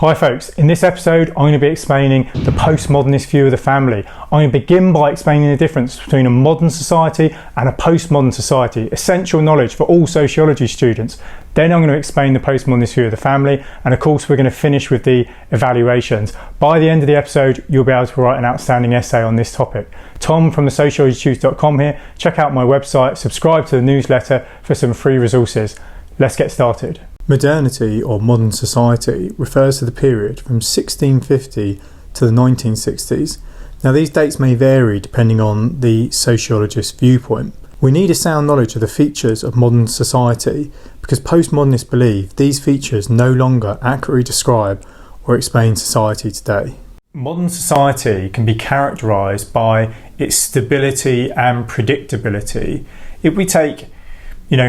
Hi folks, in this episode I'm going to be explaining the postmodernist view of the family. I'm going to begin by explaining the difference between a modern society and a postmodern society, essential knowledge for all sociology students. Then I'm going to explain the postmodernist view of the family, and of course we're going to finish with the evaluations. By the end of the episode you'll be able to write an outstanding essay on this topic. Tom from the sociologytutor.com here. Check out my website, subscribe to the newsletter for some free resources. Let's get started. Modernity, or modern society, refers to the period from 1650 to the 1960s. Now these dates may vary depending on the sociologist's viewpoint. We need a sound knowledge of the features of modern society because postmodernists believe these features no longer accurately describe or explain society today. Modern society can be characterised by its stability and predictability. If we take,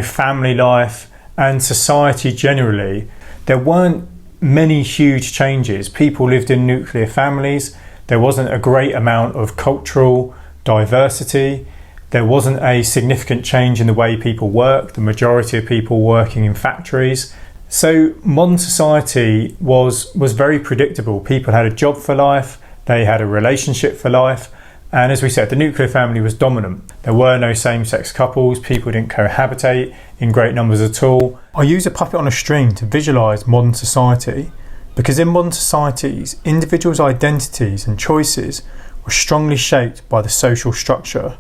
family life and society generally, there weren't many huge changes. People lived in nuclear families. There wasn't a great amount of cultural diversity. There wasn't a significant change in the way people work, the majority of people working in factories. So modern society was very predictable. People had a job for life, they had a relationship for life, and as we said, the nuclear family was dominant. There were no same-sex couples, people didn't cohabitate in great numbers at all. I use a puppet on a string to visualise modern society because in modern societies, individuals' identities and choices were strongly shaped by the social structure.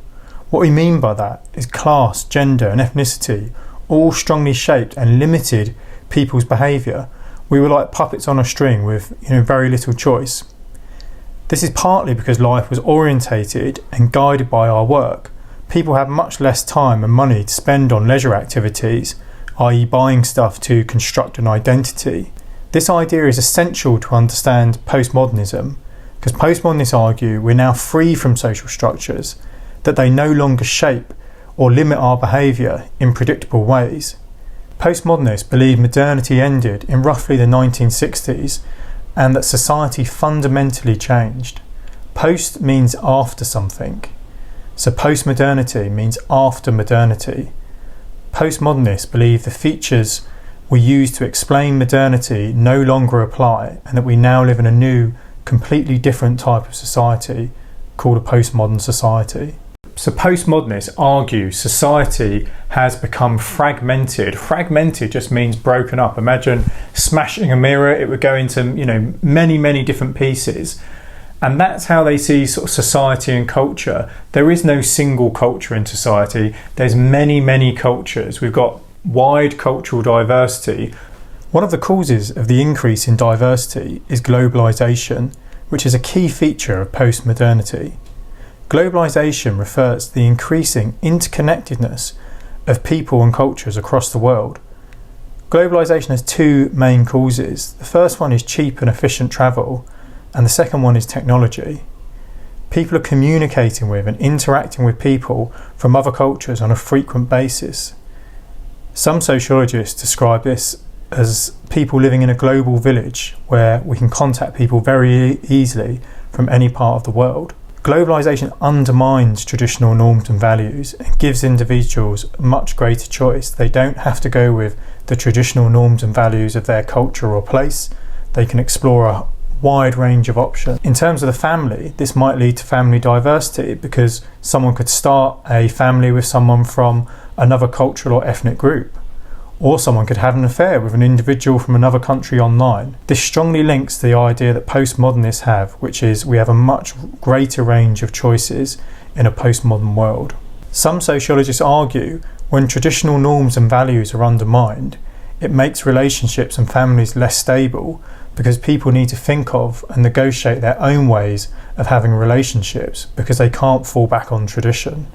What we mean by that is class, gender and ethnicity all strongly shaped and limited people's behaviour. We were like puppets on a string with very little choice. This is partly because life was orientated and guided by our work. People had much less time and money to spend on leisure activities, i.e. buying stuff to construct an identity. This idea is essential to understand postmodernism, because postmodernists argue we're now free from social structures, that they no longer shape or limit our behaviour in predictable ways. Postmodernists believe modernity ended in roughly the 1960s and that society fundamentally changed. Post means after something. So postmodernity means after modernity. Postmodernists believe the features we use to explain modernity no longer apply and that we now live in a new, completely different type of society called a postmodern society. So postmodernists argue society has become fragmented. Fragmented just means broken up. Imagine smashing a mirror, it would go into many different pieces. And that's how they see sort of society and culture. There is no single culture in society. There's many cultures. We've got wide cultural diversity. One of the causes of the increase in diversity is globalization, which is a key feature of postmodernity. Globalization refers to the increasing interconnectedness of people and cultures across the world. Globalization has two main causes. The first one is cheap and efficient travel, and the second one is technology. People are communicating with and interacting with people from other cultures on a frequent basis. Some sociologists describe this as people living in a global village where we can contact people very easily from any part of the world. Globalization undermines traditional norms and values and gives individuals much greater choice. They don't have to go with the traditional norms and values of their culture or place. They can explore a wide range of options. In terms of the family, this might lead to family diversity because someone could start a family with someone from another cultural or ethnic group, or someone could have an affair with an individual from another country online. This strongly links to the idea that postmodernists have, which is we have a much greater range of choices in a postmodern world. Some sociologists argue when traditional norms and values are undermined, it makes relationships and families less stable because people need to think of and negotiate their own ways of having relationships because they can't fall back on tradition.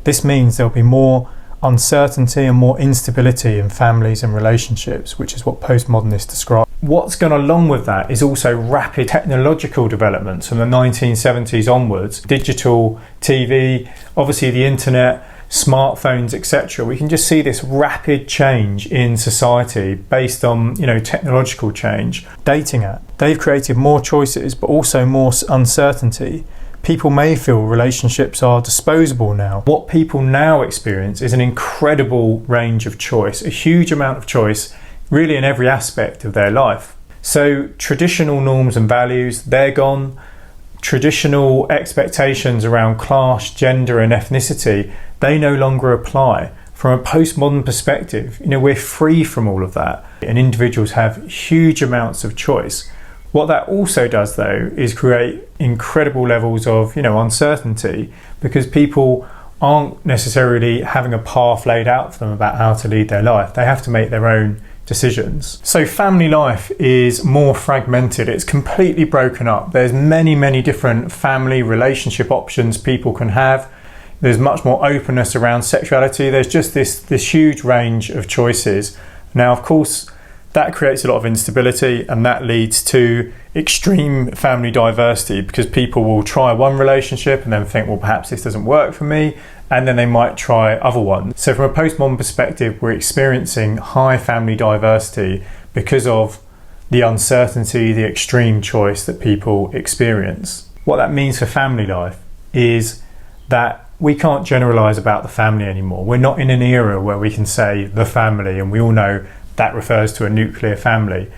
This means there'll be more uncertainty and more instability in families and relationships, which is what postmodernists describe. What's gone along with that is also rapid technological developments from the 1970s onwards. Digital TV, obviously the internet, smartphones, etc. We can just see this rapid change in society based on technological change. Dating app, they've created more choices but also more uncertainty. People may feel relationships are disposable now. What people now experience is an incredible range of choice, a huge amount of choice really in every aspect of their life. So traditional norms and values, they're gone. Traditional expectations around class, gender and ethnicity, they no longer apply. From a postmodern perspective, we're free from all of that, and individuals have huge amounts of choice. What that also does, though, is create incredible levels of, uncertainty, because people aren't necessarily having a path laid out for them about how to lead their life. They have to make their own decisions. So family life is more fragmented. It's completely broken up. There's many different family relationship options people can have. There's much more openness around sexuality. There's just this huge range of choices. Now, of course, that creates a lot of instability, and that leads to extreme family diversity, because people will try one relationship and then think, well, perhaps this doesn't work for me, and then they might try other ones. So from a postmodern perspective, we're experiencing high family diversity because of the uncertainty, the extreme choice that people experience. What that means for family life is that we can't generalize about the family anymore. We're not in an era where we can say the family, and we all know that refers to a nuclear family.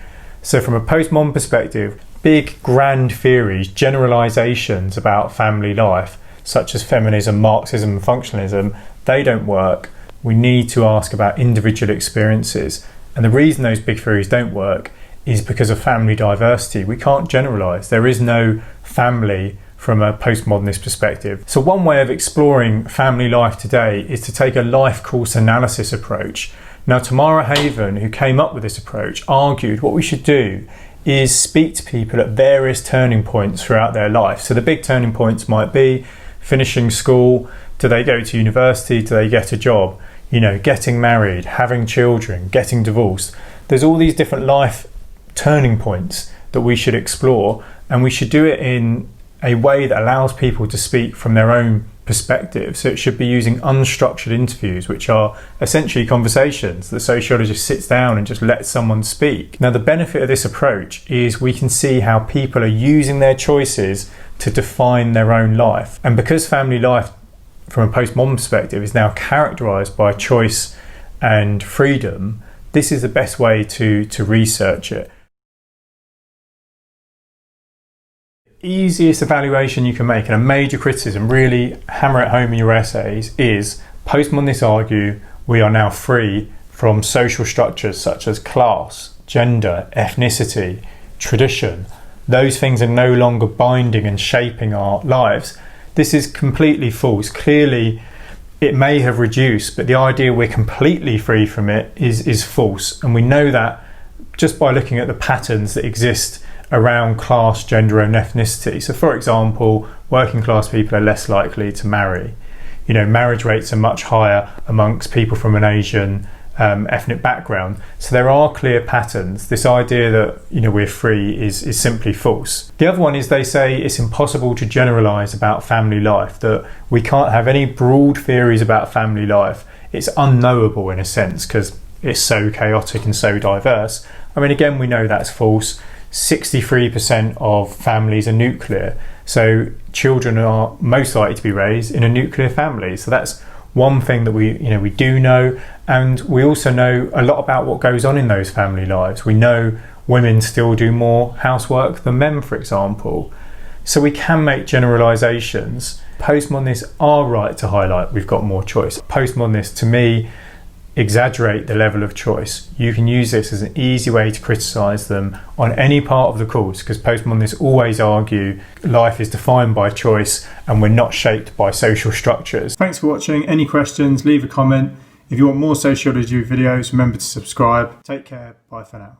So from a postmodern perspective, big grand theories, generalizations about family life, such as feminism, Marxism and functionalism, they don't work. We need to ask about individual experiences. And the reason those big theories don't work is because of family diversity. We can't generalize. There is no family from a postmodernist perspective. So one way of exploring family life today is to take a life course analysis approach. Now, Tamara Haven, who came up with this approach, argued what we should do is speak to people at various turning points throughout their life. So the big turning points might be finishing school, do they go to university, do they get a job, getting married, having children, getting divorced. There's all these different life turning points that we should explore, and we should do it in a way that allows people to speak from their own perspective. So it should be using unstructured interviews, which are essentially conversations. The sociologist sits down and just lets someone speak. Now, the benefit of this approach is we can see how people are using their choices to define their own life. And because family life, from a postmodern perspective, is now characterized by choice and freedom, this is the best way to research it. Easiest evaluation you can make, and a major criticism, really hammer it home in your essays, is postmodernists argue we are now free from social structures such as class, gender, ethnicity, tradition. Those things are no longer binding and shaping our lives. This is completely false. Clearly, it may have reduced, but the idea we're completely free from it is false. And we know that just by looking at the patterns that exist around class, gender and ethnicity. So for example, working class people are less likely to marry. Marriage rates are much higher amongst people from an Asian ethnic background. So there are clear patterns. This idea that we're free is simply false. The other one is they say it's impossible to generalize about family life, that we can't have any broad theories about family life. It's unknowable in a sense because it's so chaotic and so diverse. Again, we know that's false. 63% of families are nuclear, so children are most likely to be raised in a nuclear family. So that's one thing that we do know, and we also know a lot about what goes on in those family lives. We know women still do more housework than men, for example. So we can make generalizations. Postmodernists are right to highlight we've got more choice. Postmodernists, to me, exaggerate the level of choice. You can use this as an easy way to criticise them on any part of the course, because postmodernists always argue life is defined by choice and we're not shaped by social structures. Thanks for watching. Any questions, leave a comment. If you want more sociology videos, remember to subscribe. Take care. Bye for now.